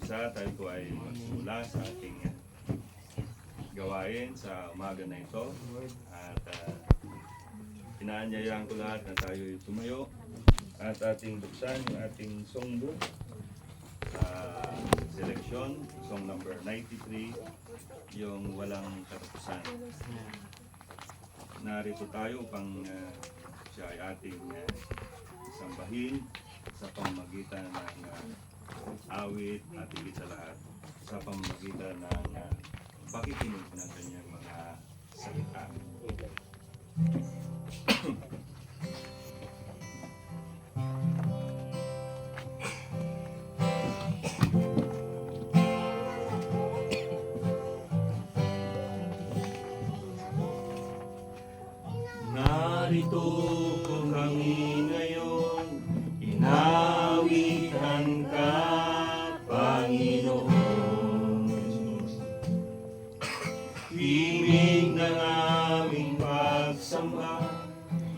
isa, tayo po ay magsimula sa ating gawain sa umaga na ito. At inaanyayahan ko lahat na tayo tumayo at ating buksan yung ating songbook. Selection, song number 93, yung walang katapusan. Narito tayo upang siya ay ating sambahin sa pamamagitan ng awit at higit sa lahat sa pamamagitan ng pakikinig ng kanyang mga salita. Narito po kami ngayon, inawitan ka, Panginoon. Himig ng aming pagsamba,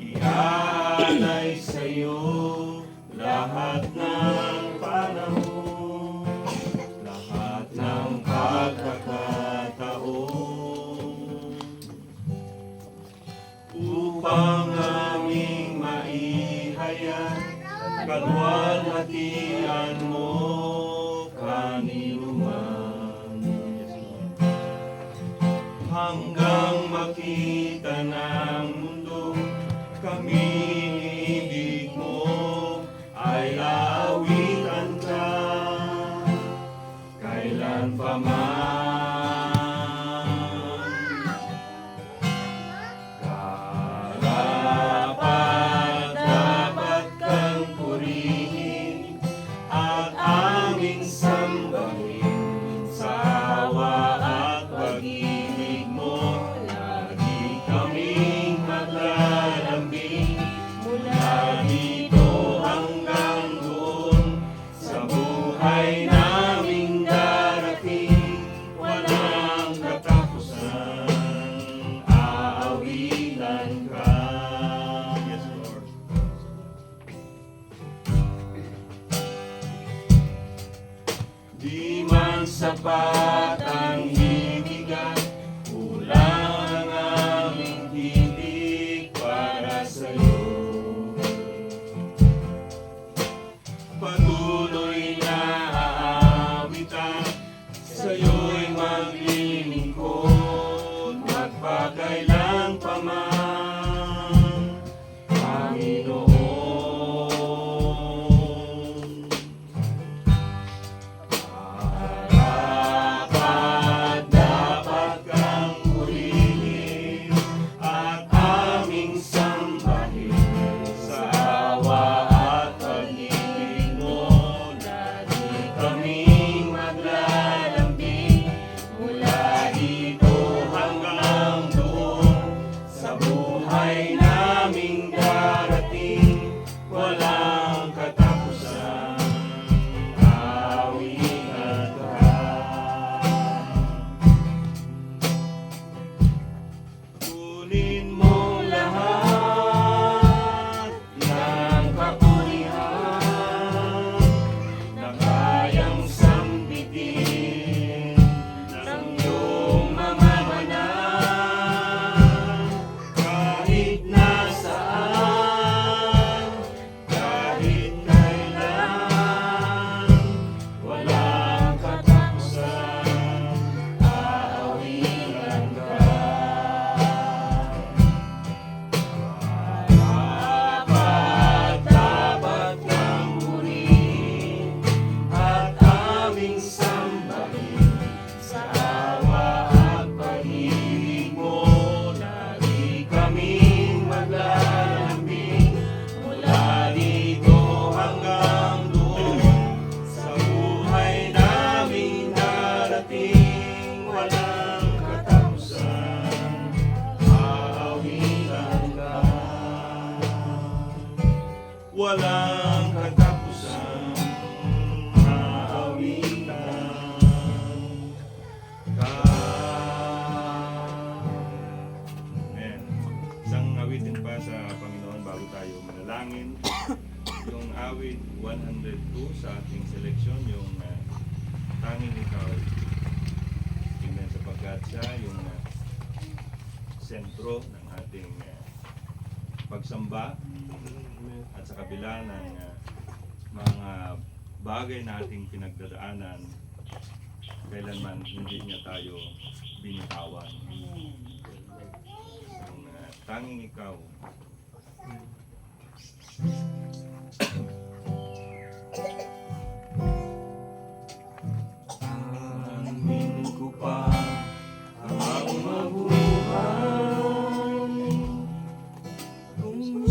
ialay sa iyo lahat ng panahon, lahat ng pagkakataon, upang aming maihayag kalwalhatian mo kaniluman, hanggang makita ng mundo kaming ibig mo ay awitan ka kailan pa man. Dapat kang purihin at aming sambahin sa awa at pag-ibig mo. Lagi kaming maglalambing mula dito hanggang doon sa buhay naming darating. Walang katapusan, aawitan ka. Yes, Lord. Di man sapat ang hibigan, kulang ang aming titig para sa'yo. Patuloy na aawitan, sa'yo'y maglilingkod, magpakailan pa man, Panginoon. Dapat kang purihin at aming sambahin sa awa at pag-ibig mo. Lagi kaming maglalambing mula dito hanggang doon sa buhay naming darating. Walang katapusan, aawitan ka. Kunin mo lahat ng kapurihan na kayang sambitin ng iyong mamamanan. Kahit nasaan, kahit kailan, walang katapusan, aawitan ka. Dapat kang purihin at aming sambahin sa awa at pag-ibig mo. Lagi kaming maglalambing mula dito hanggang doon sa buhay naming darating. Walang katapusan, aawitan ka. Walang katapusan, aawitan ka. Amen. Isang awitin pa sa Panginoon bago tayo manalangin. Yung awit 102 sa ating seleksyon, yung sentro ng ating pagsamba at sa kabila ng mga bagay na ating pinagdadaanan, kailanman hindi niya tayo binitawan. Ang tanging ikaw amin ko pa ang mabuhay kung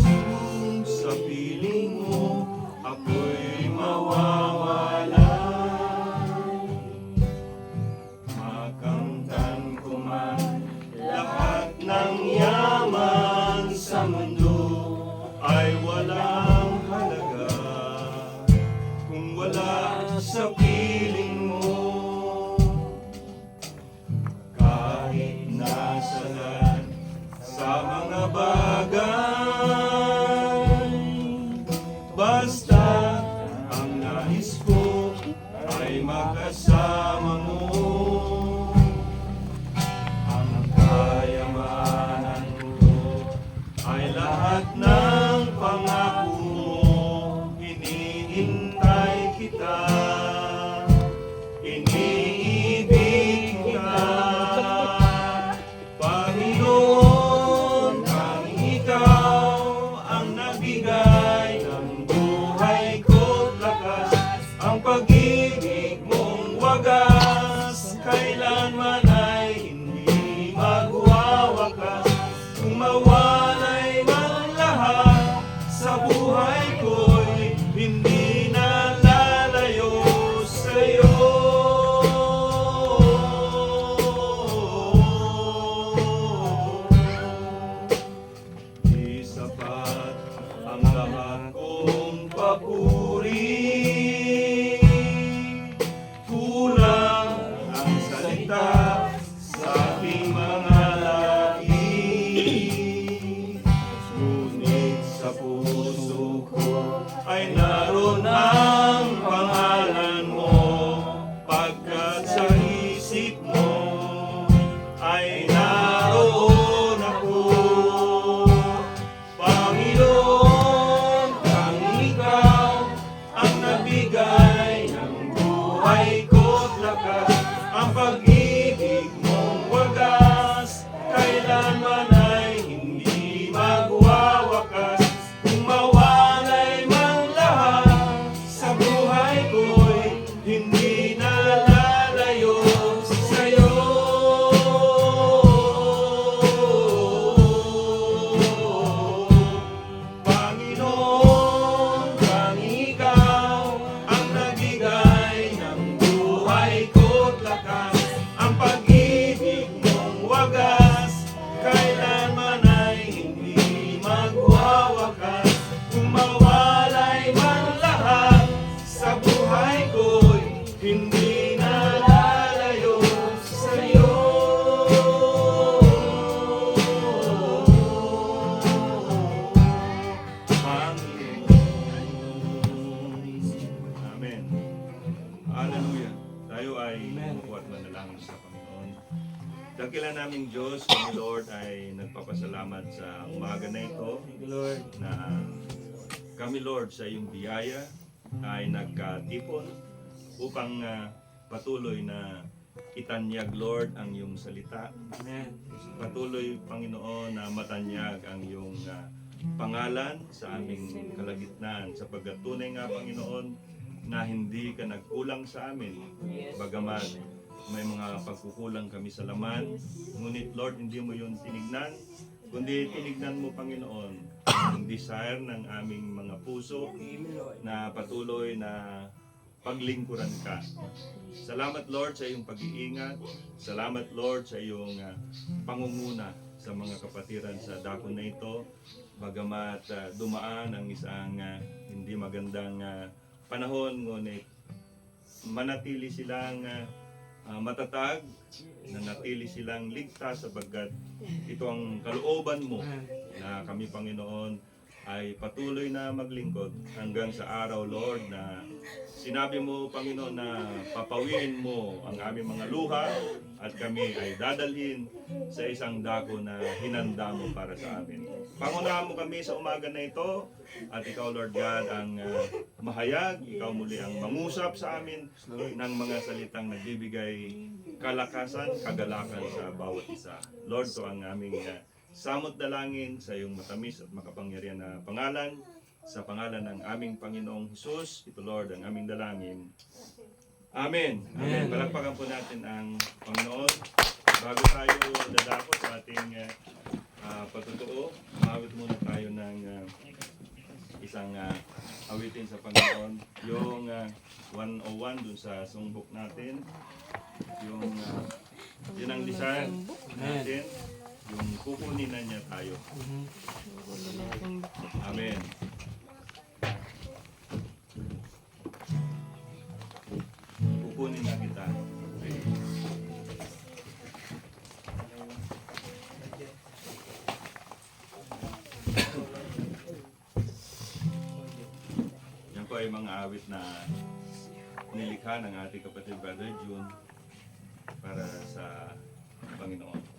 sa piling mo ako'y mawawala. Makamtan ko man lahat ng yaman sa mundo ay walang halaga kung wala sa piling mo. Kahit nasaan sa mga bagay, basta ang nais ko ay makasama mo. Ang kayamanan ko ay lahat ng pangako mo. Hinihintay kita, iniibig kita. Panginoon, tanging ikaw ang nagbigay ng buhay ko't lakas. Ang pag-ibig mong wagas kailanman ay hindi magwawakas. Kung mawalay man lahat sa buhay ko'y hindi na lalayo sa'yo. Di sapat ang lahat kong papuri, kulang ang salita sa aking mga labi. Ngunit sa puso ko ay naroon ang pangalan mo, pagkat sa isip mo ay naroon ako. Panginoon, tanging ikaw ang nagbigay ng buhay ko't lakas. Ang pag-ibig mong wagas kailanman ay hindi magwawakas. Kung mawalay man lahat sa buhay ko'y hindi na lalayo sa'yo. Panginoon, tanging ikaw ang nagbigay ng buhay ko't lakas. Ang pag-ibig mong wagas kailanman ay hindi magwawakas. Kung mawalay man lahat sa buhay ko'y hindi na lalayo sa'yo. Panginoon. Amen. Hallelujah. Tayo ay mabuhat manalangin sa Panginoon. Dakilan naming Diyos, kami Lord ay nagpapasalamat sa umaga na ito na kami Lord sa iyong biyaya ay nagkatipon upang patuloy na itanyag Lord ang iyong salita. Patuloy Panginoon na matanyag ang iyong pangalan sa aming kalagitnaan, sapagkat tunay nga Panginoon na hindi ka nagkulang sa amin, bagaman may mga pagkukulang kami sa laman, ngunit Lord hindi mo yun tinignan, kundi tinignan mo Panginoon ang desire ng aming mga puso na patuloy na paglingkuran ka. Salamat Lord sa iyong pag-iingat, salamat Lord sa iyong pangunguna sa mga kapatiran sa dako na ito, bagamat dumaan ang isang hindi magandang panahon, ngunit manatili silang matatag, nanatili silang ligtas sapagkat ito ang kalooban mo na kami Panginoon ay patuloy na maglingkod hanggang sa araw, Lord, na sinabi mo, Panginoon, na papawin mo ang aming mga luha at kami ay dadalhin sa isang dako na hinanda mo para sa amin. Pangunahan mo kami sa umaga na ito at ikaw, Lord God, ang mahayag, ikaw muli ang mangusap sa amin ng mga salitang nagbibigay kalakasan, kagalakan sa bawat isa. Lord, ito ang aming samot dalangin sa iyong matamis at makapangyarihan na pangalan. Sa pangalan ng aming Panginoong Hesus, ito Lord ang aming dalangin. Amen. Amen. Palakpakan po natin ang Panginoon. Bago tayo dadako sa ating pagtutoo, umawit muna tayo ng isang awitin sa Panginoon. Yung 101 dun sa songbook natin. Yung yun ang design natin. Yung kukunin na niya tayo. Amen. Kukunin na kita. Okay. Yan po ay mga awit na nilikha ng ating kapatid Brother June para sa Panginoon.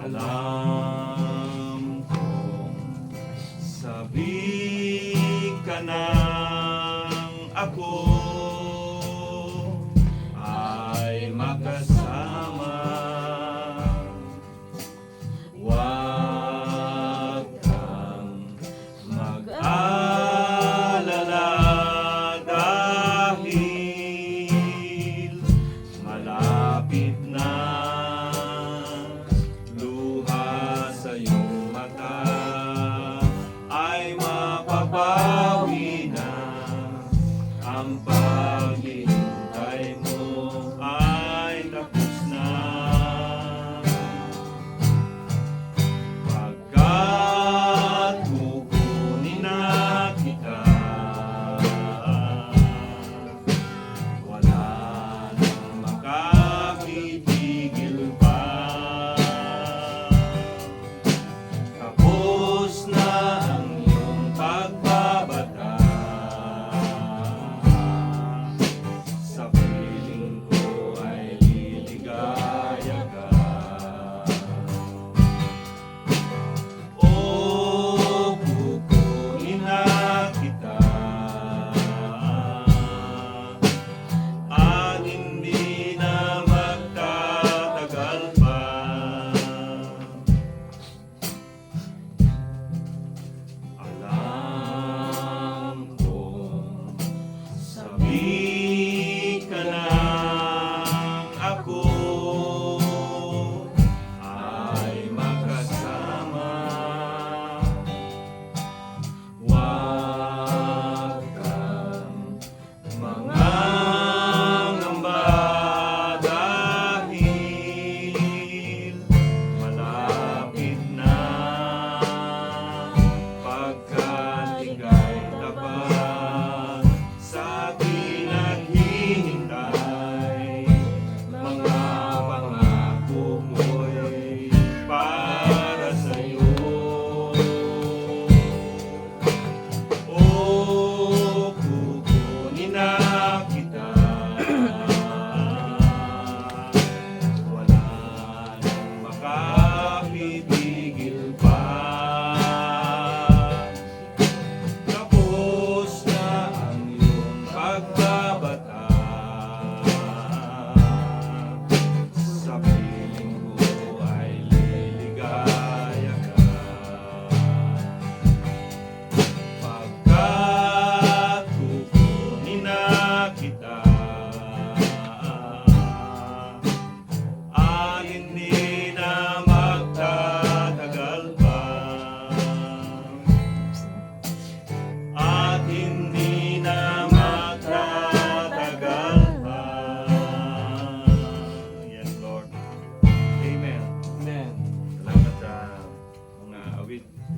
Alam kong sabi ka ng ako ay makasama. Huwag kang mag-alala dahil malapit na ay mapapawi na.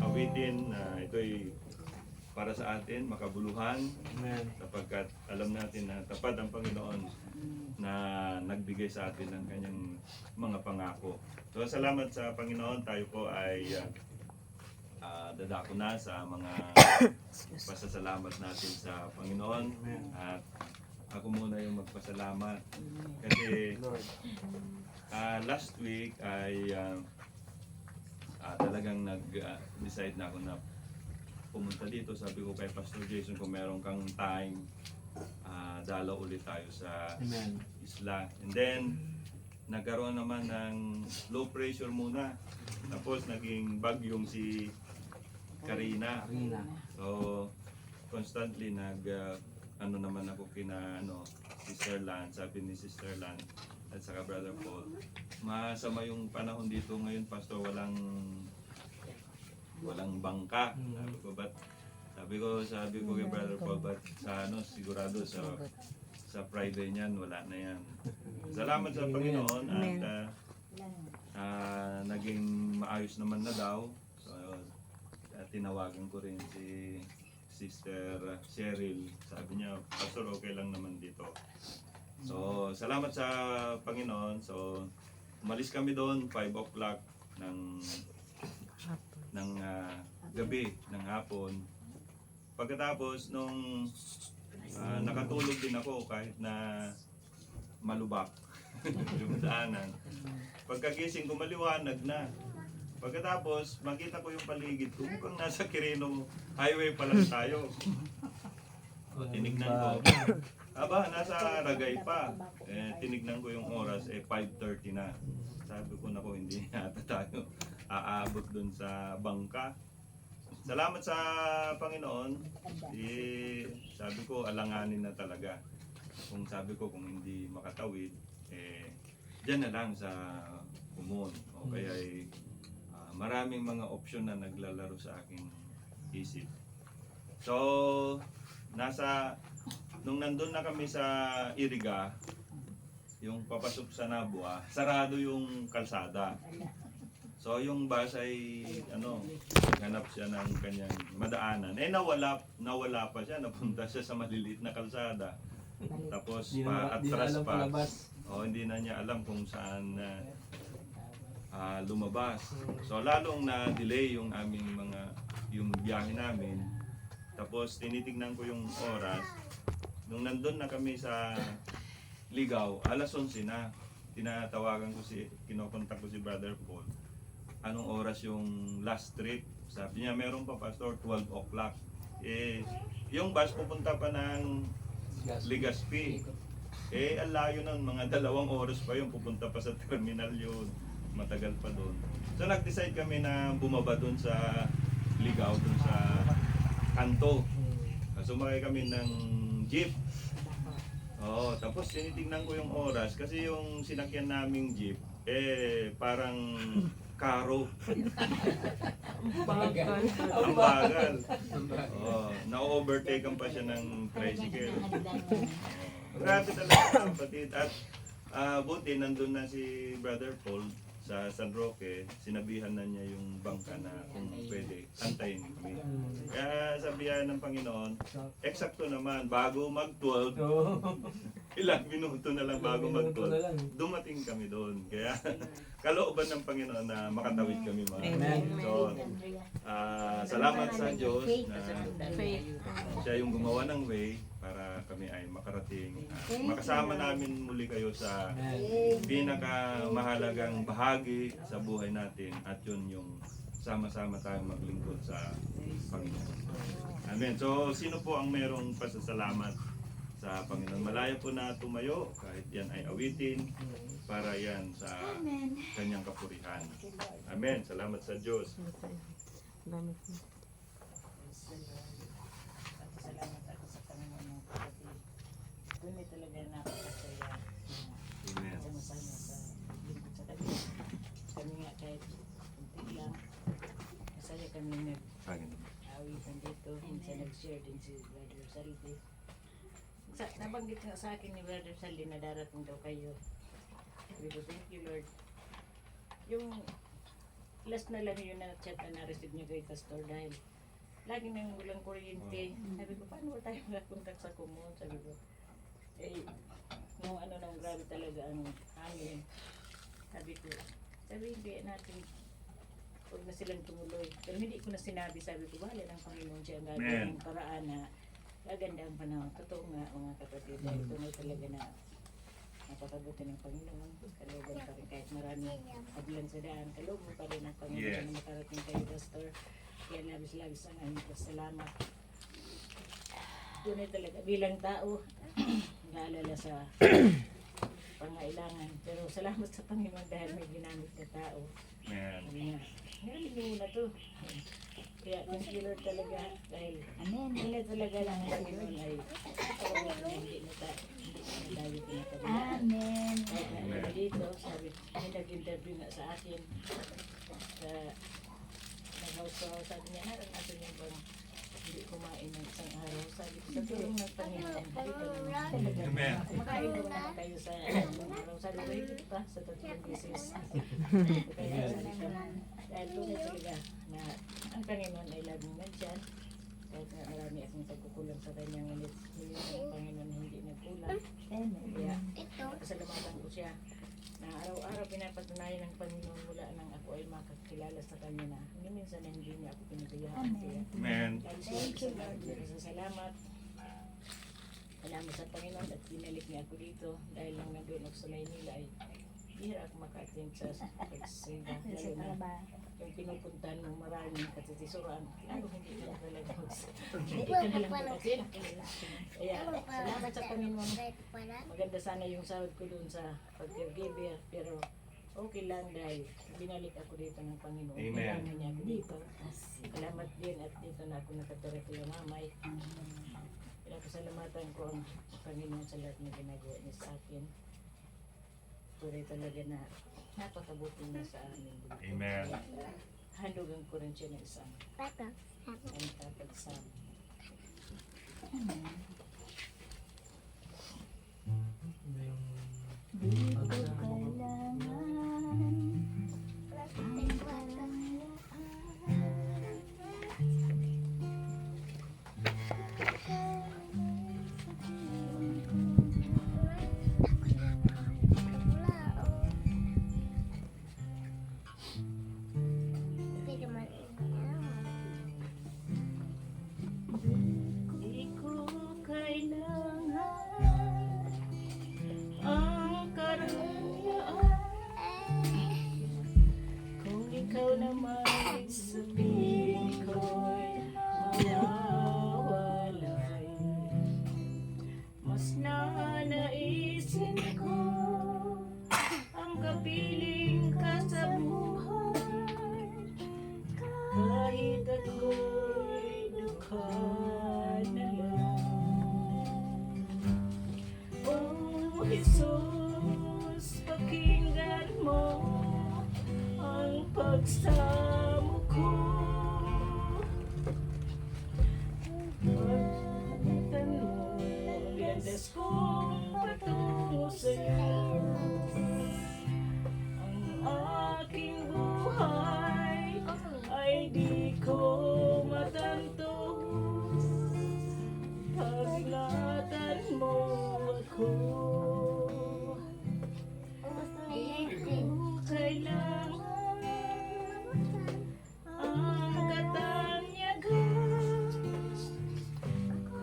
awitin na ito'y para sa atin, makabuluhan, Amen. sapagkat alam natin na tapat ang Panginoon na nagbigay sa atin ng kanyang mga pangako. So salamat sa Panginoon, tayo po ay dadako na sa mga pasasalamat natin sa Panginoon. At ako muna yung magpasalamat kasi Lord. last week ay talagang nag-decide na ako na pumunta dito. Sabi ko kay Pastor Jason, kung meron kang time, dalaw ulit tayo sa Amen. isla. And then, nagkaroon naman ng low pressure muna. Tapos, naging bagyong si Karina. Arena. So, constantly ano naman ako kina Sister Lan, sabi ni Sister Lan at saka Brother Paul, masama yung panahon dito ngayon, Pastor, walang bangka. Sabi ko kay Brother Paul, but sigurado sa Friday niyan, wala na yan. Salamat sa Panginoon at naging maayos naman na daw. So, tinawagan ko rin si Sister Cheryl. Sabi niya, Pastor, okay lang naman dito. So, salamat sa Panginoon. So, umalis kami doon 5 o'clock ng gabi, ng hapon. Pagkatapos nung nakatulog din ako kahit na malubak yung daanan. Pagkagising ko, maliwanag na. Pagkatapos, makita ko yung paligid ko, mukhang nasa Quirino Highway pa lang tayo. O, tinignan ko. Nasa Ragay pa. Tinignan ko yung oras, 5:30 na. Sabi ko, naku, hindi yata tayo aabot dun sa bangka. Salamat sa Panginoon. Sabi ko, alanganin na talaga. Sabi ko, kung hindi makatawid, dyan na lang sa Kumon. O kaya maraming mga opsyon na naglalaro sa aking isip. So, nung nandun na kami sa Iriga, yung papasok sa Nabua, sarado yung kalsada. So yung bus ay hanap siya ng kanyang madaanan. Nawala pa siya, napunta siya sa maliliit na kalsada. Tapos atras pa. Hindi na niya alam kung saan lumabas. So lalong na-delay yung yung biyahe namin. Tapos tinitingnan ko yung oras. Nung nandun na kami sa Ligaw, 11:00 na. Kinokontak ko si Brother Paul. Anong oras yung last trip? Sabi niya, meron pa, Pastor, 12 o'clock. Yung bus pupunta pa ng Legazpi. Ang layo nun, mga 2 oras pa yun, pupunta pa sa terminal yun. Matagal pa doon. So nag-decide kami na bumaba doon sa Ligaw, doon sa kanto. Sumakay kami ng jeep. Tapos tinitingnan ko yung oras kasi yung sinakyan naming jeep, parang karo. Ang bagal. Na-overtaken pa siya ng tricycle. Grabe talaga, kapatid. At buti nandun na si Brother Paul sa San Roque, sinabihan na niya yung bangka na kung pwede, antayin kami. Kaya sabihan ng Panginoon, eksakto naman, bago mag-12, ilang minuto na lang bago mag-12, dumating kami doon. Kaya kalooban ng Panginoon na makatawid kami mga. So, salamat sa Diyos na siya yung gumawa ng way para kami ay makarating. Makasama namin muli kayo sa pinakamahalagang bahagi sa buhay natin at yun yung sama-sama tayong maglingkod sa Panginoon. Amen. So, sino po ang merong pasasalamat sa Panginoon? Malaya po na tumayo kahit yan ay awitin para yan sa kanyang kapurihan. Amen. Salamat sa Diyos. Salamat ako sa Panginoon ng kapatid. Kami talaga napakasaya. Amen. Sama-sama sa lingkod sa kanya. Kami nga kahit kunti lang. Masaya kami nag-awitan dito. Minsan nag-share din si Brother Saldi. Nabanggit nga sa akin ni Brother Saldi na darating daw kayo. Sabi ko, thank you Lord. Yung last na lang yun na chat na na-receive niya kay Pastor dahil lagi nang walang kuryente. Sabi ko, paano ba tayo makakontak sa kumon? Sabi ko, eh, nung ano nang grabe talaga ang hangin. Sabi ko, hindi natin, huwag na silang tumuloy. Pero hindi ko na sinabi, sabi ko, bahala ng Panginoon siya ang gagawin ng paraan na gaganda ang panahon. Totoo nga, mga kapatid, dahil tunay talaga na napakabuti ng Panginoon. Kalooban pa rin kahit maraming aglan sa daan. Kalooban pa rin ng Panginoon na makarating kayo, Pastor. Kaya labis-labis ang aming pasalamat. Tunay talaga bilang tao, naalala sa pangailangan. Pero salamat sa Panginoon dahil may ginamit na tao. Sabi nga, ngayon na to. Kaya thank you Lord talaga dahil hindi talaga lang ang Panginoon ay hindi na tayo pinatabihan. Amen. Kahit na dito, sabi, may nag-interview nga sa akin sa nag-house, sabi niya, naranasan niya bang hindi kumain ng isang araw. Sabi ko, sa tulong ng Panginoon, dito naman talaga. Kumakain naman naman kayo sa araw. Sabi ko, higit pa sa 3 beses. Kaya sabi ko, dahil tunay talaga na ang Panginoon ay laging nandyan. Kahit na marami akong pagkukulang sa kanyang ngunit ang Panginoon hindi nagkulang. Kaya pasalamatan ko siya na araw-araw pinapatunayan ng Panginoon mula nang ako ay makakilala sa kanya na hindi minsan na hindi niya ako pinabayaan. Kaya salamat. Salamat sa Panginoon at binalik niya ako dito dahil lang nandun ako sa Maynila ay bihira ako maka-attend sa pagsisimba. Lalo na yung pinupuntahan ng maraming katitisuran, lalo hindi ka na talaga hindi ka na lang mag-attend. Kaya salamat sa Panginoon. Maganda sana yung sahod ko doon sa pag-caregiver, pero okay lang dahil binalik ako dito ng Panginoon. Kailangan niya ako dito. Salamat din at dito na ako nakatira kay Mamay. Pinapasalamatan ko ang Panginoon sa lahat na ginagawa niya sa akin. Tuloy talaga na napakabuti niya sa amin. Amen. Handugan ko rin siya ng isang tapagsam. Di ko kailangan ang kalayaan. Di ko kailangan ang kalayaan. Kung ikaw naman sa piling ko'y mawawalay, mas nanaisin ko ang kapiling ka sa buhay. Kahit ako'y dukha na lang. Oh Jesus, pakinggan mo ang pagsamo ko. Pagkakatan mo ang landas kong patungo sa'yo. Ang aking buhay ay di ko matanto. Pag-ingatan mo ako. Di ko kailangan ang katanyagan.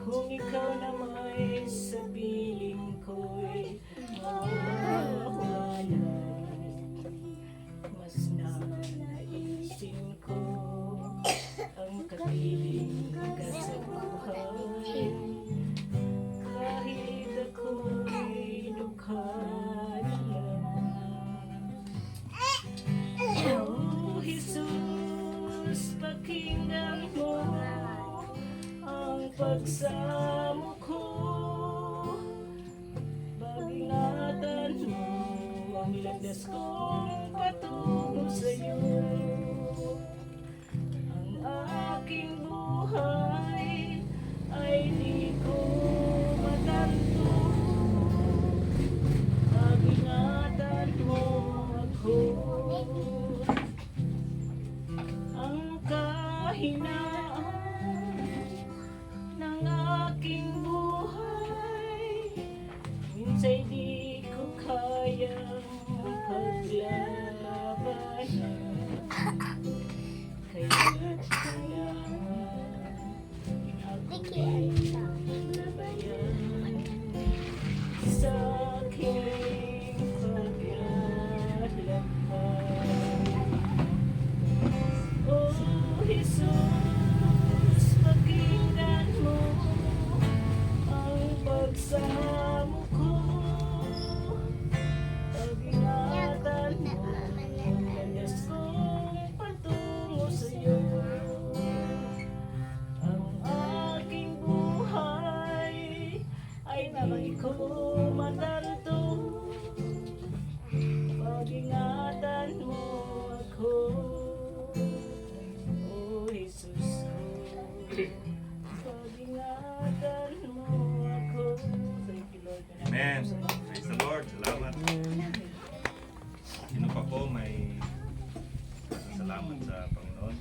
Kung ikaw na may sa piling ko'y mawawalay, mas nanaisin ko ang kapiling ka sa buhay. Kahit ako'y dukha na lang. Oh Jesus, pakinggan mo ang pagsamo ko. Pag-ingatan mo ang landas kong patungo sa'yo. Ang aking buhay ay di ko matanto. Pag-ingatan mo ako. kahinaan ng aking buhay, minsa'y di ko kayang paglabanan. Kaya kailangan ako'y labayan sa aking paglalakbay. Oh, Jesus, pakinggan mo ang pagsamo ko. Pag-ingatan mo ang landas kong patungo sa'yo. Ang aking buhay ay di ko matanto. Pag-ingatan mo ako, oh Jesus ko. Pag-ingatan mo ako. Thank you, Lord. Amen. Praise the Lord. Salamat. Sino pa po may salamat sa Panginoon?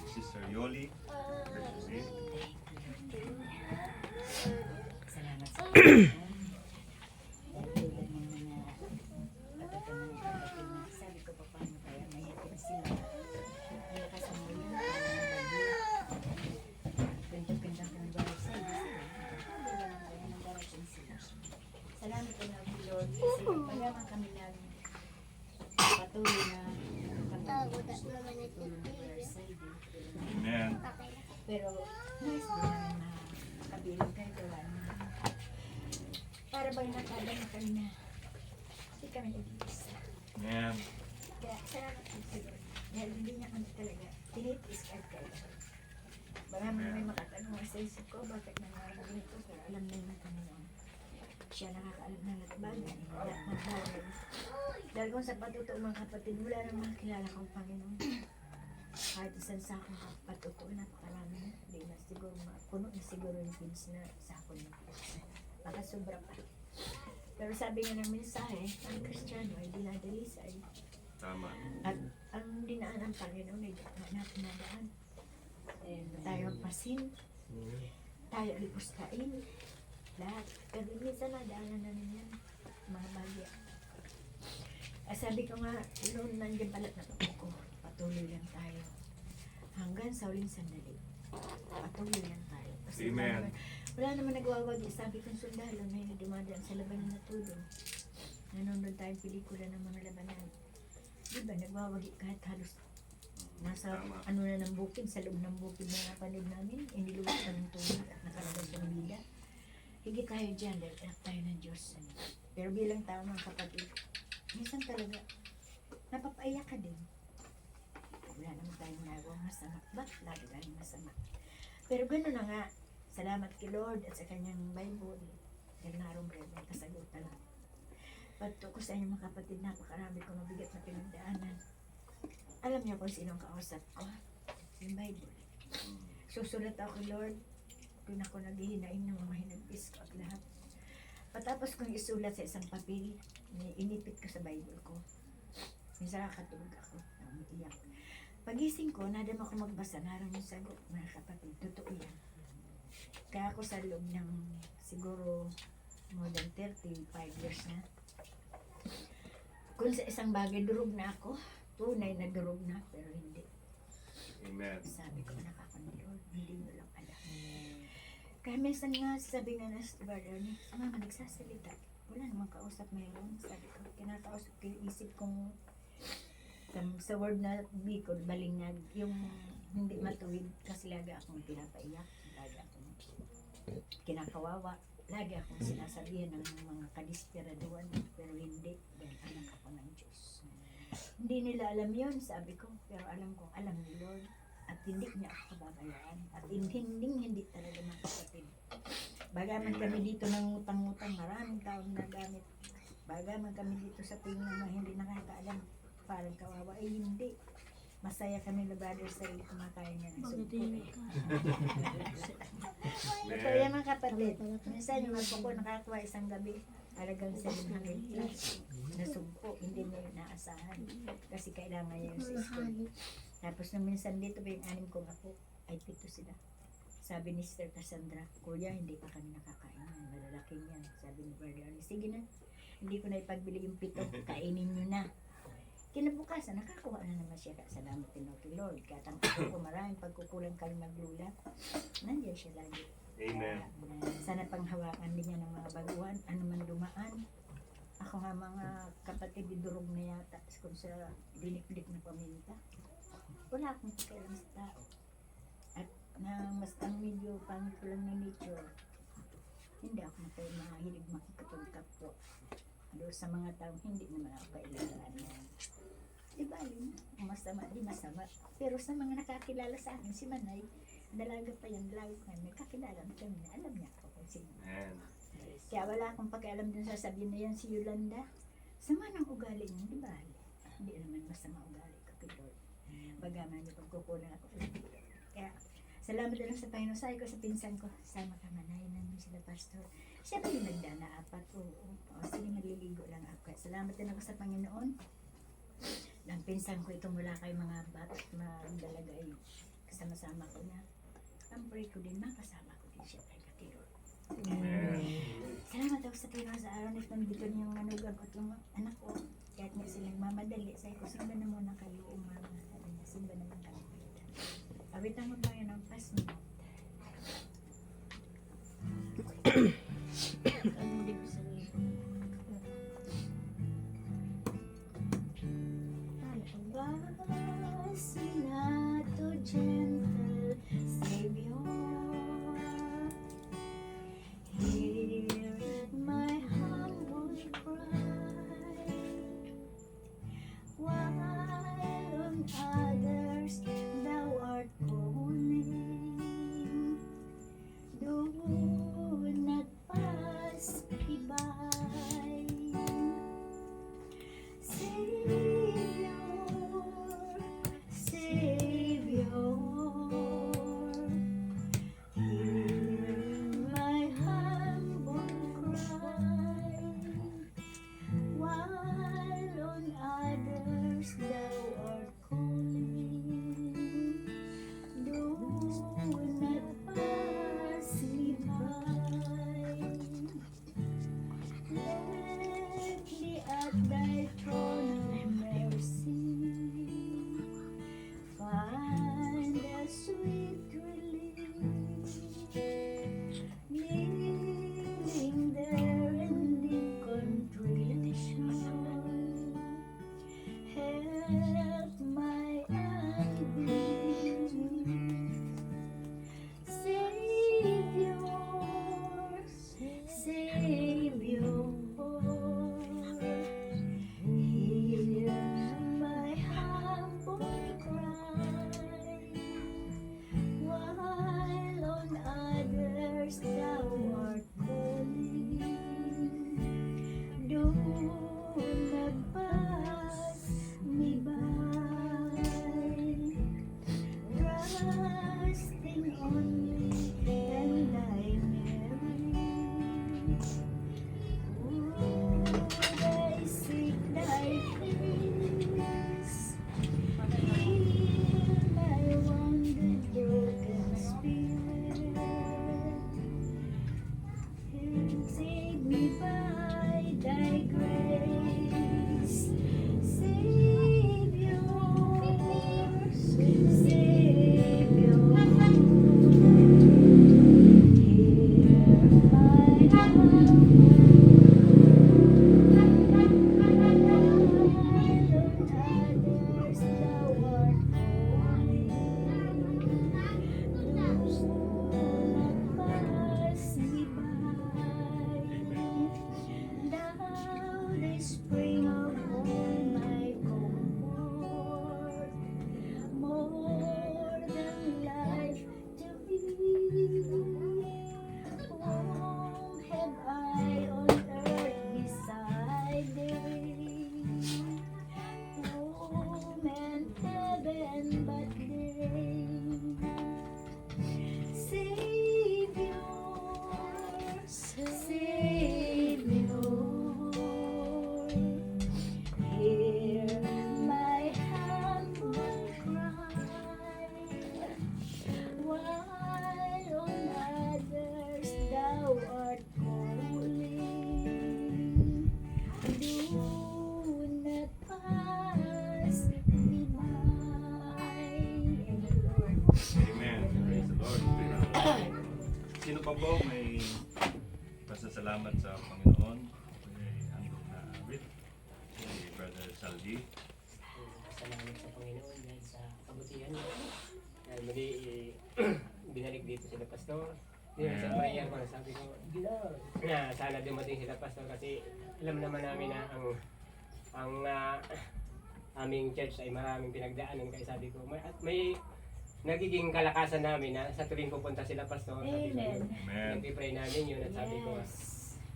Si Sister Yoli. Salamat sa Panginoon. Tulad ng mga patatanong kapatid na sabi ko pa paano kaya mahitin sila. Kaya kasama yun, pinto-pintang ka ng bahay sa iyo sila. Hindi lang kaya nang darating sila. Salamat po na Lord kasi pagyaman kami ng patuloy na tulong ng prayer side. Amen. Pero nais din namin makabilang kayo gawa na para bang nakala na kami na hindi kami nag-iisa. Amen. Kaya salamat po sa Lord. Dahil hindi niya kami talaga tinitis kahit kayo. Marami may makatanong sa isip ko bakit nangyari ito pero alam naman kami noon. Siya nakakaalam na nagbagan. Dahil kung sa patuto mga kapatid, wala namang kilala kong Panginoon. Kahit isang sakong patuto, napakarami na. Hindi na siguro puno na siguro yung pins na sako na. Baka sobra pa. Pero sabi nga ng mensahe, ang Kristiyano ay dinadalisay. Tama. At ang dinaan ng Panginoon ay natin nadaan. Tayo magpasin, tayo alipustahin, lahat. Pero minsan nadaanan namin yan, mga bagya. Sabi ko nga, noon nandiyan pala na ko, patuloy lang tayo. Hanggang sa uling sandali, patuloy lang tayo. Kasi Amen. wala naman nagwawagi. Sabi kong sundalo na yun, dumadaan sa labanan na tulong. Nanonood tayong pelikula ng mga labanan. Diba, nagwawagi kahit halos nasa Tama. ano na ng bukid, sa loob ng bukid na napanood namin, iniluwag pa ng tubig at nakalagay sa bida. Higit tayo dyan dahil anak tayo ng Diyos. Pero bilang tao mga kapatid, minsan talaga, napapaiyak ka din. Wala naman tayong nagawang masama. Ba't lagi tayong masama? Pero gano'n na nga, salamat kay Lord at sa kanyang Bible. Dahil naroon rin may kasagutan. Pagto ko sa inyo mga kapatid, napakarami ko mabigat na pinagdaanan. Alam niyo kung sinong kausap ko? Yung Bible. Susulat ako kay Lord. Doon ako naghihinain ng mga hinagpis ko at lahat. Patapos kong isulat sa isang papel, inipit ko sa Bible ko. Minsan nakatulog ako, umiiyak. Pagising ko, nadama ko magbasa, narang yung sagot, mga kapatid, totoo yan. Kaya ako sa loob ng siguro more than 35 years na. Kung sa isang bagay, durog na ako. Tunay na durog na, pero hindi. Amen. Sabi ko, nakakandiyod, hindi mo lang alam. Kaya minsan nga, sabi nga na sa brother ni, mama, nagsasalita. Wala namang kausap mayroon. Sabi ko, kinakausap ko yung isip kong sa word na Bicol, balingag, yung hindi matuwid kasi lagi akong pinapaiyak, lagi akong kinakawawa, lagi akong sinasabihan ng mga kadispiraduan, pero hindi, dahil anak ako ng Diyos. Hindi nila alam yun, sabi ko, pero alam ko, alam ni Lord, at hindi niya ako kababayaan, at hindi talaga mga kapatid. Bagaman kami dito ng utang-utang, maraming taong nagamit. Bagaman kami dito sa tingin na hindi nakakaalam, parang kawawa, ay hindi. Masaya kami na brother sa kumakain niya ng sumpo. Ito yan mga kapatid. Minsan yung apo ko nakakuha isang gabi, halagang 700 plus na sumpo. Hindi niya yun naasahan kasi kailangan niya yung sa school. Tapos nung minsan dito ba yung 6 kong apo, ay 7 sila. Sabi ni Sister Cassandra, Kuya, hindi pa kami nakakain yan. Malalaking yan. Sabi ni Brother Ali, sige na. Hindi ko na ipagbili yung 7. Kainin nyo na. Kinabukasan, nakakuha na naman siya. Salamat din kay Lord. Katang ako maraming pagkukulang kami maglula. Nandiyan siya lagi. Amen. Sana panghawakan din niya ng mga baguhan. Ano man dumaan. Ako nga mga kapatid, durog na yata. Kung sa dinik-dik na paminta. Wala akong pakialam sa tao. At na mas ang medyo pangit ko lang na nature. Hindi ako mahilig makikipagkapwa. Doon sa mga taong hindi naman ako kailangan na. Diba yun? Masama, di masama. Pero sa mga nakakilala sa akin, si Manay, dalaga pa yan, dalaga pa yan. Nagkakilala na kami na alam niya ako kung sino. Amen. Kaya wala akong pakialam dun sa sabihin na yan si Yolanda. Sama ng ugali niya, di ba? Hindi naman masama ugali ko kay Lord. Bagaman niya pagkukulang ako. Kaya salamat na lang sa Panginoon. Sabi ko sa pinsan ko, sama ka Manay, nandun sila pastor. Siya ba yung nagdana 4? Oo. O sige, nagliligo lang ako. Kaya salamat din ako sa Panginoon. Ang pinsan ko ito mula kay mga bata at mga dalaga ay kasama-sama ko na. Ang pray ko din, makasama ko din siya kay Katiro. Salamat ako sa Panginoon sa araw na ito. Nandito niyang manugang ko itong anak ko. Kahit nga sila nagmamadali. Sabi ko, simba na muna kayo umama. Sabi niya, simba naman kami. Awitan mo ba yun ang pas mo? Ano hindi ko sabihin? Fascinato, gentle Savior, hear my humble cry, while on others thou art calling. Do not pass me by, Savior, Savior. sino pa po may pasasalamat sa Panginoon? Kay handog na awit. Kay Brother Saldi. Salamat sa Panginoon dahil sa kabutihan niya. Dahil muli, binalik dito sila pastor. Yun, sa prayer ko, sabi ko, na sana dumating sila pastor kasi alam naman namin na ang aming church ay maraming pinagdaanan. Kaya sabi ko, may nagiging kalakasan namin na sa tuwing pupunta sila pastor. Sabi ko, Amen. Amen. nag-pray namin yun at sabi ko, Yes.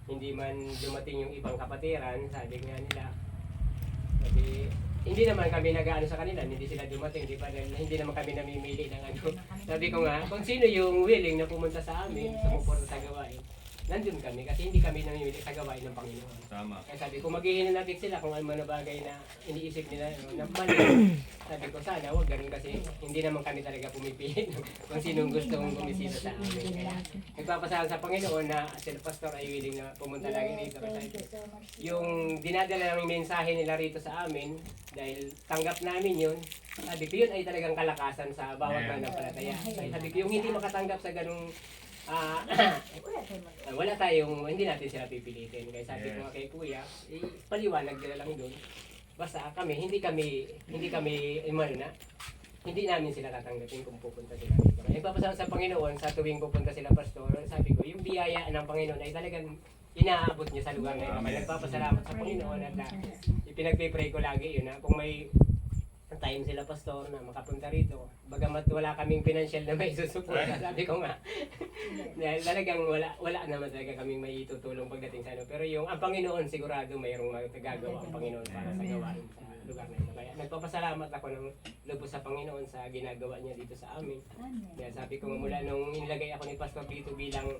hindi man dumating yung ibang kapatiran, sabi nga nila, sabi, hindi naman kami nag-ano sa kanila, hindi sila dumating, di ba? Dahil hindi naman kami namimili ng ano. Sabi ko nga, kung sino yung willing na pumunta sa amin, Yes. sumuporta sa gawain, nandun kami kasi hindi kami namimili sa gawain ng Panginoon. Tama. Kaya sabi ko, maghihinanapik sila kung ano man na bagay na iniisip nila, na mali. Sabi ko, sana huwag ganun kasi hindi naman kami talaga pumipili kung sinong gusto kong bumisita sa amin. Kaya nagpapasalamat sa Panginoon na sila pastor ay willing na pumunta lagi dito. Thank Kasi you so much. yung dinadala naming mensahe nila rito sa amin, dahil tanggap namin yun, sabi ko yun ay talagang kalakasan sa bawat Yeah. mananampalataya. Kaya sabi ko yung hindi makatanggap sa ganung Wala tayong mag- wala tayong, hindi natin sila pipilitin. Kaya sabi ko Yes. nga kay Kuya, paliwanag nila lang doon. Basta kami, hindi kami na, hindi namin sila tatanggapin kung pupunta sila dito. Kaya nagpapasalamat sa Panginoon sa tuwing pupunta sila pastor, sabi ko, yung biyaya ng Panginoon ay talagang inaabot niya sa lugar na ito. Kaya nagpapasalamat sa Panginoon at ipinagpipray ko lagi yun na kung may time sila pastor na makapunta rito. Bagamat wala kaming financial na may susuporta, sabi ko nga. Dahil talagang wala naman talaga kaming may itutulong pagdating sa ano. Pero yung ang Panginoon sigurado mayroong magagawa ang Panginoon para sa gawain sa lugar na ito. Kaya nagpapasalamat ako ng lubos sa Panginoon sa ginagawa niya dito sa amin. Amen. Kaya sabi ko mula nung inilagay ako ni Pastor dito bilang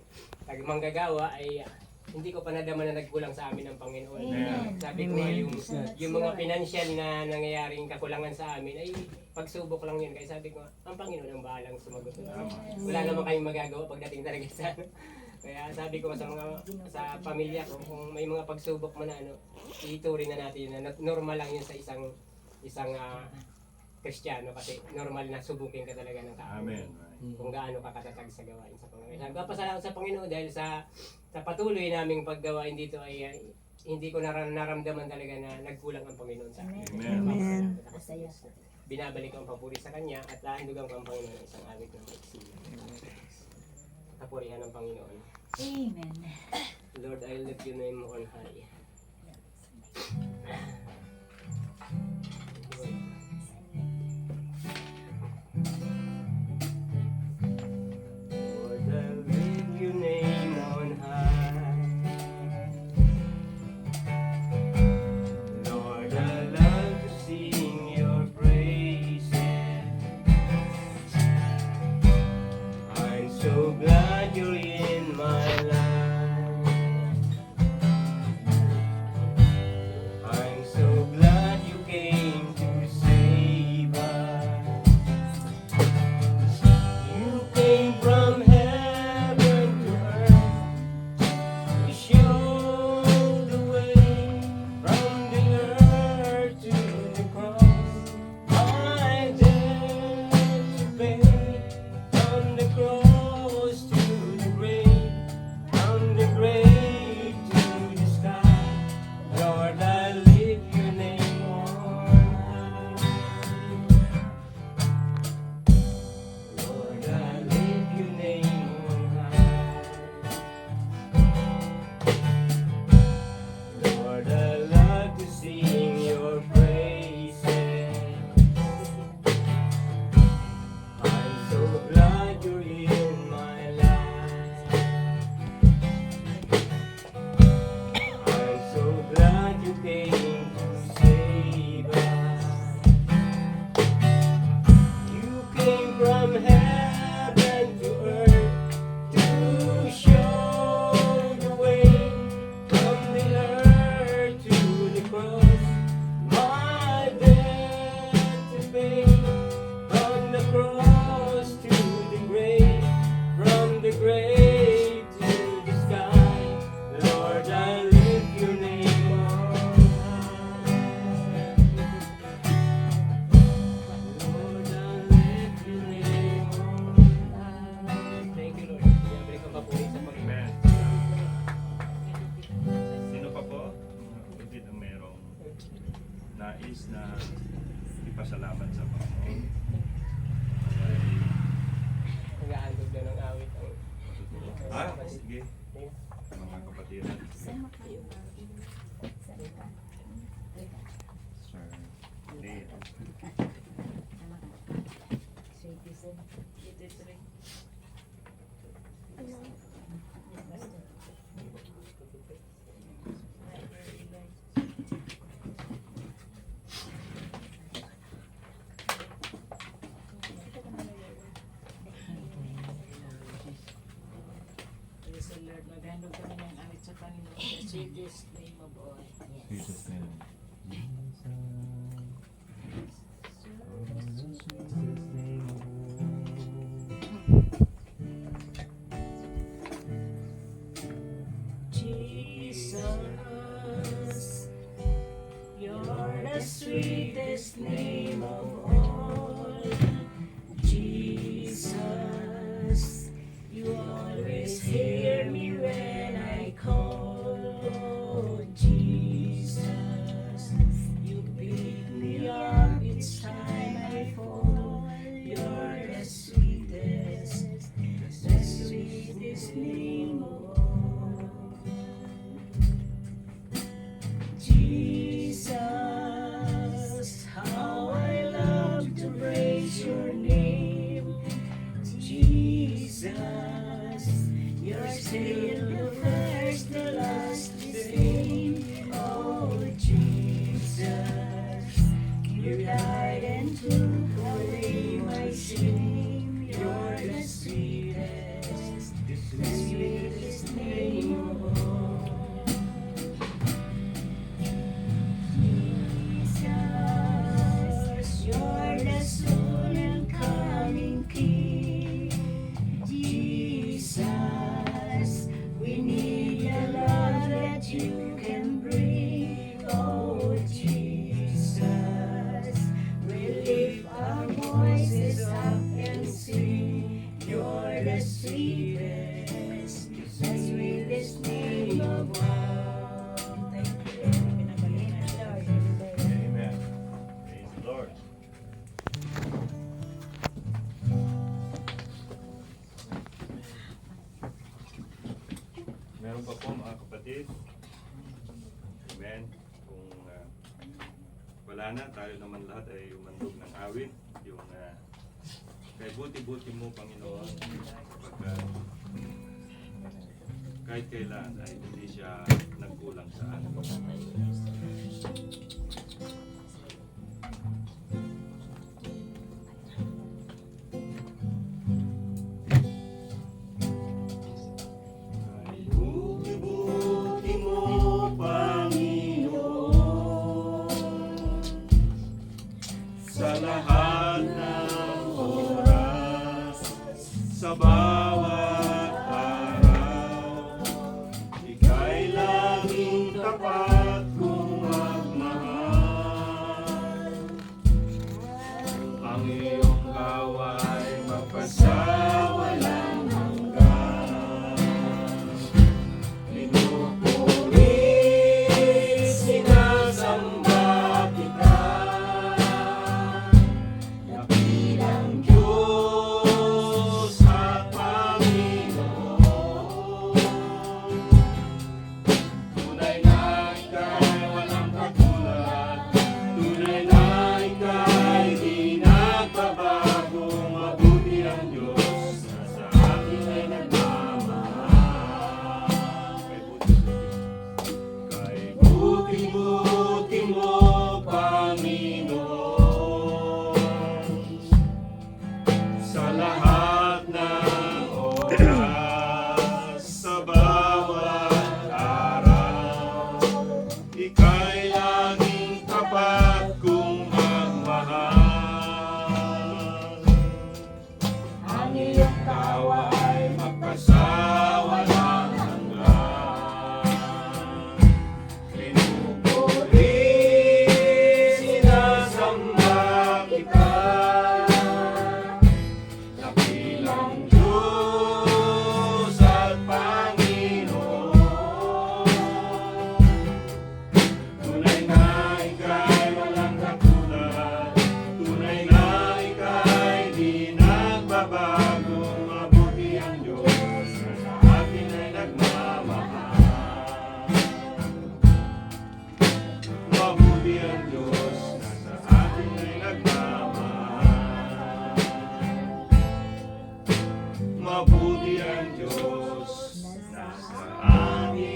manggagawa ay hindi ko pa nadama na nagkulang sa amin ng Panginoon. Amen. Sabi ko nga yung mga financial na nangyayaring kakulangan sa amin ay pagsubok lang yun. Kaya sabi ko, ang Panginoon ang bahalang sumagot. Wala naman kayong magagawa pagdating talaga sa ano. Kaya sabi ko sa mga sa pamilya ko, kung may mga pagsubok man na ano, ituring na natin na normal lang yun sa isang Kristiyano kasi normal na subukin ka talaga ng tao. Amen. Kung gaano ka katatag sa gawain sa Panginoon. Nagpapasalamat sa Panginoon dahil sa patuloy naming paggawain dito ay hindi ko naramdaman talaga na nagkulang ang Panginoon sa akin. Amen. Masaya. Binabalik ko ang papuri sa Kanya at lahandugan ko ang Panginoon ng isang awit ng magsili. Kapurihan ng Panginoon. Amen. Lord, I lift your name on high. Lord, I lift your name on high. Lord, I love to sing your praises. I'm so glad you're in my life. sa Panginoon. The sweetest name of all. Jesus name. Jesus, you're the sweetest name of all. Jesus, you always hear me when I call. Oh, Jesus, you pick me up each time I fall. You're the sweetest name of all. Jesus, how I love to praise your name. Jesus, you're still the first, the last, the same. Oh, Jesus, you died and took away my shame. You're the sweetest name of all. Jesus, you're the soon and coming King. Jesus, we need a love that you can bring. Oh, Jesus, we lift our voices up and sing. You're the sweetest name of all. Thank you. Pinagalingan, Lord. Amen. Praise the Lord. Meron pa po mga kapatid. Amen. Kung wala na, tayo naman lahat ay umandog ng awit. Yung kay buti-buti mo, Panginoon, kapag kahit kailan ay hindi siya nagkulang sa atin. Ay buti-buti mo, Panginoon, sa lahat ng oras, sa bawat araw, ika'y laging tapat kong magmahal. Ang iyong gawa'y magpasawalang hanggan. Pinupuri, sinasamba kita, dakilang Diyos at Panginoon. Tunay na ika'y walang katulad, tunay na ika'y di nagbabago. Mabuti ang Diyos na sa akin ay nagmamahal. Kay buti-buti mo, Panginoon, sa lahat ng oras, sa bawat araw, ika'y laging tapat kong magmahal. Ang iyong tawa